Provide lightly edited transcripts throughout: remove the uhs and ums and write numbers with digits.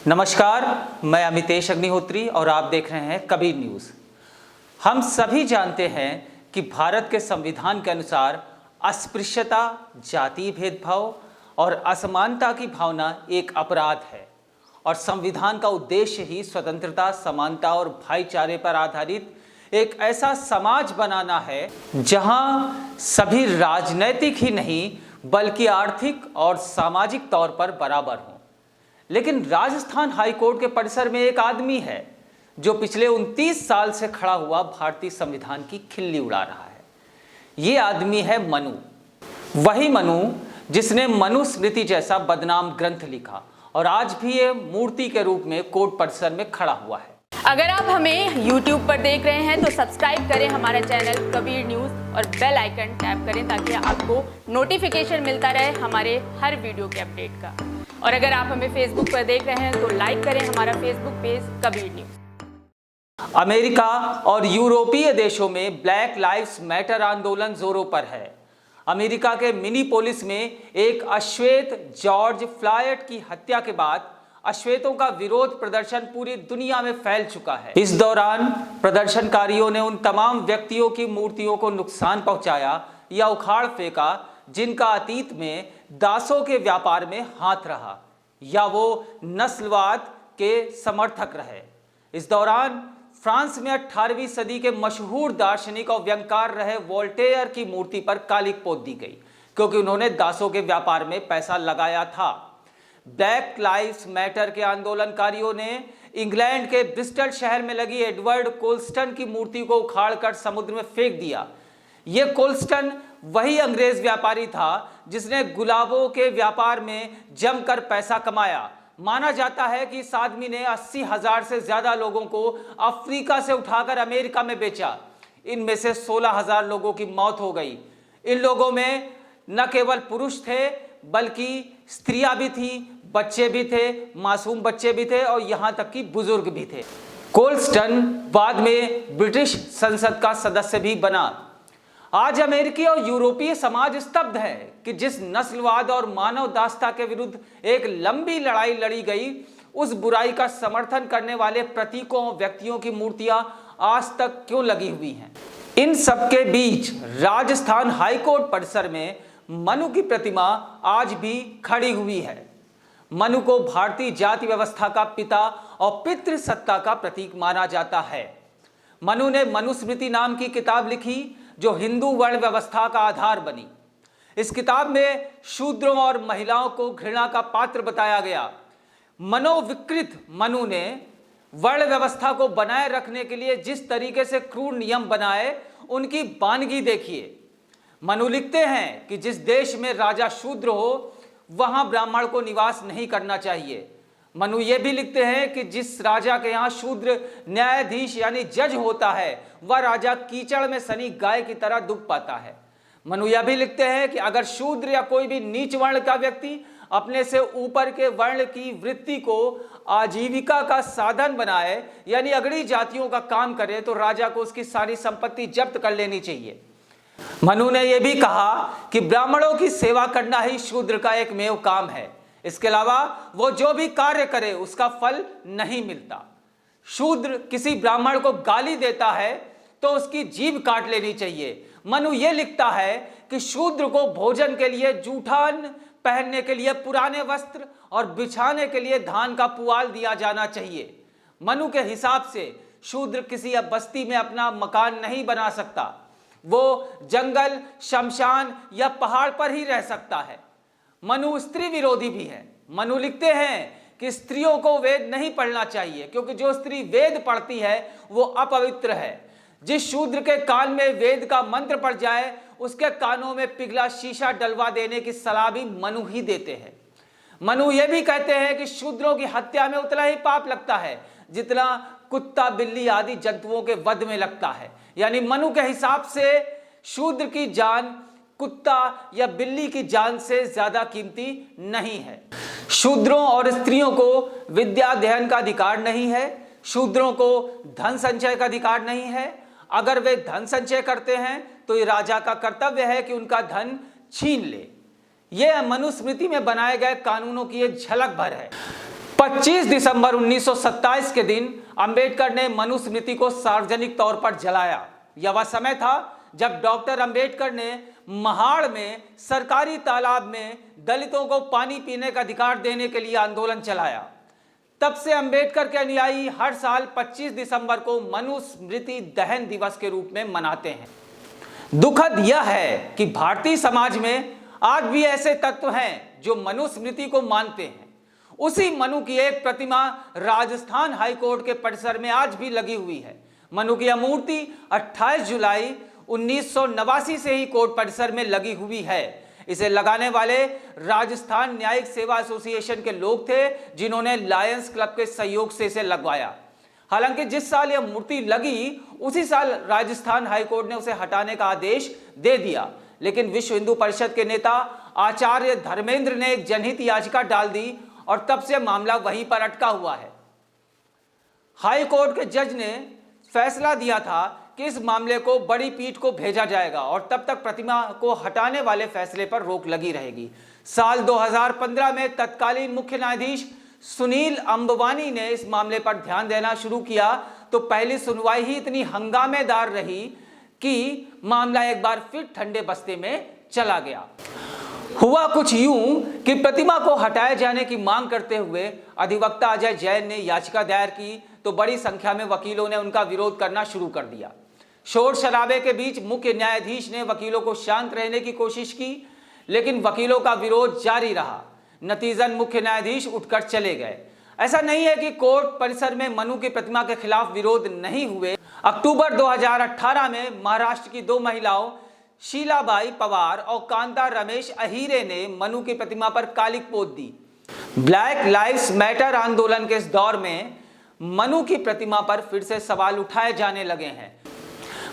नमस्कार, मैं अमितेश अग्निहोत्री और आप देख रहे हैं कबीर न्यूज़। हम सभी जानते हैं कि भारत के संविधान के अनुसार अस्पृश्यता, जातीय भेदभाव और असमानता की भावना एक अपराध है और संविधान का उद्देश्य ही स्वतंत्रता, समानता और भाईचारे पर आधारित एक ऐसा समाज बनाना है जहां सभी राजनैतिक ही नहीं बल्कि आर्थिक और सामाजिक तौर पर बराबर हों। लेकिन राजस्थान हाईकोर्ट के परिसर में एक आदमी है जो पिछले 29 साल से खड़ा हुआ भारतीय संविधान की खिल्ली उड़ा रहा है। ये आदमी है मनु, वही मनु जिसने मनुस्मृति जैसा बदनाम ग्रंथ लिखा और आज भी ये मूर्ति के रूप में कोर्ट परिसर में खड़ा हुआ है। अगर आप हमें YouTube पर देख रहे हैं तो सब्सक्राइब करें हमारा चैनल कबीर न्यूज़ और बेल आइकन टैप करें ताकि आपको नोटिफिकेशन मिलता रहे हमारे हर वीडियो के अपडेट का। और अगर आप हमें Facebook पर देख रहे हैं तो लाइक करें हमारा Facebook page Kabir news. America और यूरोपीय देशों में ब्लैक लाइव्स मैटर आंदोलन जोरों पर है। अमेरिका के मिनीपोलिस में एक अश्वेत जॉर्ज फ्लॉयड की हत्या के बाद अश्वेतों का विरोध प्रदर्शन पूरी दुनिया में फैल चुका है। इस दौरान प्रदर्शनकारियों ने उन तमाम व्यक्तियों की मूर्तियों को नुकसान पहुंचाया या उखाड़ फेंका जिनका अतीत में दासों के व्यापार में हाथ रहा या वो नस्लवाद के समर्थक रहे। इस दौरान फ्रांस में 18वीं सदी के मशहूर दार्शनिक और व्यंगकार रहे वोल्टेयर की मूर्ति पर कालिक पोत दी गई क्योंकि उन्होंने दासों के व्यापार में पैसा लगाया था। ब्लैक लाइव्स मैटर के आंदोलनकारियों ने इंग्लैंड के ब्रिस्टल शहर में लगी एडवर्ड कोल्स्टन की मूर्ति को उखाड़कर समुद्र में फेंक दिया। ये कोल्स्टन वही अंग्रेज व्यापारी था जिसने गुलाबों के व्यापार में जमकर पैसा कमाया। माना जाता है कि इस आदमी ने 80,000 से ज्यादा लोगों को अफ्रीका से उठाकर अमेरिका में बेचा। इनमें से 16,000 लोगों की मौत हो गई। इन लोगों में न केवल पुरुष थे बल्कि स्त्रियां भी थी, बच्चे भी थे, मासूम बच्चे भी थे और यहां तक कि बुजुर्ग भी थे। कोल्स्टन बाद में ब्रिटिश संसद का सदस्य भी बना। आज अमेरिकी और यूरोपीय समाज स्तब्ध है कि जिस नस्लवाद और मानव दासता के विरुद्ध एक लंबी लड़ाई लड़ी गई, उस बुराई का समर्थन करने वाले प्रतीकों और व्यक्तियों की मूर्तियां आज तक क्यों लगी हुई हैं। इन सबके बीच राजस्थान हाईकोर्ट परिसर में मनु की प्रतिमा आज भी खड़ी हुई है। मनु को भारतीय जाति व्यवस्था का पिता और पितृसत्ता का प्रतीक माना जाता है। मनु ने मनुस्मृति नाम की किताब लिखी जो हिंदू वर्ण व्यवस्था का आधार बनी। इस किताब में शूद्रों और महिलाओं को घृणा का पात्र बताया गया। मनोविकृत मनु ने वर्ण व्यवस्था को बनाए रखने के लिए जिस तरीके से क्रूर नियम बनाए, उनकी बानगी देखिए। मनु लिखते हैं कि जिस देश में राजा शूद्र हो वहां ब्राह्मण को निवास नहीं करना चाहिए। मनु ये भी लिखते हैं कि जिस राजा के यहाँ शूद्र न्यायाधीश यानी जज होता है वह राजा कीचड़ में सनी गाय की तरह डूब पाता है। मनु यह भी लिखते हैं कि अगर शूद्र या कोई भी नीच वर्ण का व्यक्ति अपने से ऊपर के वर्ण की वृत्ति को आजीविका का साधन बनाए यानी अगड़ी जातियों का काम करे तो राजा को उसकी सारी संपत्ति जब्त कर लेनी चाहिए। मनु ने यह भी कहा कि ब्राह्मणों की सेवा करना ही शूद्र का एकमेव काम है। इसके अलावा वो जो भी कार्य करे उसका फल नहीं मिलता। शूद्र किसी ब्राह्मण को गाली देता है तो उसकी जीभ काट लेनी चाहिए। मनु ये लिखता है कि शूद्र को भोजन के लिए जूठान, पहनने के लिए पुराने वस्त्र और बिछाने के लिए धान का पुआल दिया जाना चाहिए। मनु के हिसाब से शूद्र किसी बस्ती में अपना मकान नहीं बना सकता, वो जंगल, शमशान या पहाड़ पर ही रह सकता है। मनु स्त्री विरोधी भी है। मनु लिखते हैं कि स्त्रियों को वेद नहीं पढ़ना चाहिए क्योंकि जो स्त्री वेद पढ़ती है वो अपवित्र है। जिस शूद्र के कान में वेद का मंत्र पड़ जाए उसके कानों में पिघला शीशा डलवा देने की सलाह भी मनु ही देते हैं। मनु ये भी कहते हैं कि शूद्रों की हत्या में उतना ही पाप लगता है जितना कुत्ता, बिल्ली आदि जंतुओं के वध में लगता है। यानी मनु के हिसाब से शूद्र की जान कुत्ता या बिल्ली की जान से ज्यादा कीमती नहीं है। शूद्रों और स्त्रियों को विद्या अध्ययन का अधिकार नहीं है। शूद्रों को धन संचय का अधिकार नहीं है। अगर वे धन संचय करते हैं तो ये राजा का कर्तव्य है कि उनका धन छीन ले। यह मनुस्मृति में बनाए गए कानूनों की एक झलक भर है। 25 दिसंबर 1927 के दिन अंबेडकर ने मनुस्मृति को सार्वजनिक तौर पर जलाया। यह वह समय था जब डॉक्टर अंबेडकर ने महाड़ में सरकारी तालाब में दलितों को पानी पीने का अधिकार देने के लिए आंदोलन चलाया। तब से अंबेडकर के अनुयायी हर साल 25 दिसंबर को मनुस्मृति दहन दिवस के रूप में मनाते हैं। दुखद यह है कि भारतीय समाज में आज भी ऐसे तत्व हैं जो मनुस्मृति को मानते हैं। उसी मनु की एक प्रतिमा राजस्थान हाईकोर्ट के परिसर में आज भी लगी हुई है। मनु की यह मूर्ति 28 जुलाई 1989 से ही कोर्ट परिसर में लगी हुई है। इसे लगाने वाले राजस्थान न्यायिक सेवा एसोसिएशन के लोग थे, जिन्होंने लायंस क्लब के सहयोग से इसे लगवाया। हालांकि जिस साल यह मूर्ति लगी उसी साल राजस्थान हाईकोर्ट ने उसे हटाने का आदेश दे दिया, लेकिन विश्व हिंदू परिषद के नेता आचार्य धर्मेंद्र ने एक जनहित याचिका डाल दी और तब से मामला वहीं पर अटका हुआ है। हाई कोर्ट के जज ने फैसला दिया था कि इस मामले को बड़ी पीठ को भेजा जाएगा और तब तक प्रतिमा को हटाने वाले फैसले पर रोक लगी रहेगी। साल 2015 में तत्कालीन मुख्य न्यायाधीश सुनील अंबवानी ने इस मामले पर ध्यान देना शुरू किया तो पहली सुनवाई ही इतनी हंगामेदार रही कि मामला एक बार फिर ठंडे बस्ते में चला गया। हुआ कुछ यूं कि प्रतिमा को हटाए जाने की मांग करते हुए अधिवक्ता अजय जैन ने याचिका दायर की तो बड़ी संख्या में वकीलों ने उनका विरोध करना शुरू कर दिया। शोर शराबे के बीच मुख्य न्यायाधीश ने वकीलों को शांत रहने की कोशिश की, लेकिन वकीलों का विरोध जारी रहा। नतीजन मुख्य न्यायाधीश उठकर चले गए। ऐसा नहीं है कि कोर्ट परिसर में मनु की प्रतिमा के खिलाफ विरोध नहीं हुए। अक्टूबर 2018 में महाराष्ट्र की 2 महिलाओं शीलाबाई पवार और कांता रमेश अहीरे ने मनु की प्रतिमा पर कालिक पोत दी। ब्लैक लाइव्स मैटर आंदोलन के इस दौर में मनु की प्रतिमा पर फिर से सवाल उठाए जाने लगे हैं।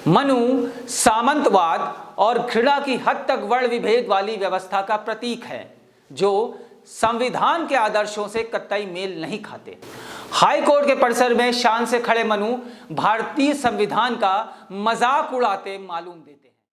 मनु सामंतवाद और घृणा की हद तक वर्ण विभेद वाली व्यवस्था का प्रतीक है, जो संविधान के आदर्शों से कतई मेल नहीं खाते। हाई कोर्ट के परिसर में शान से खड़े मनु भारतीय संविधान का मजाक उड़ाते मालूम देते हैं।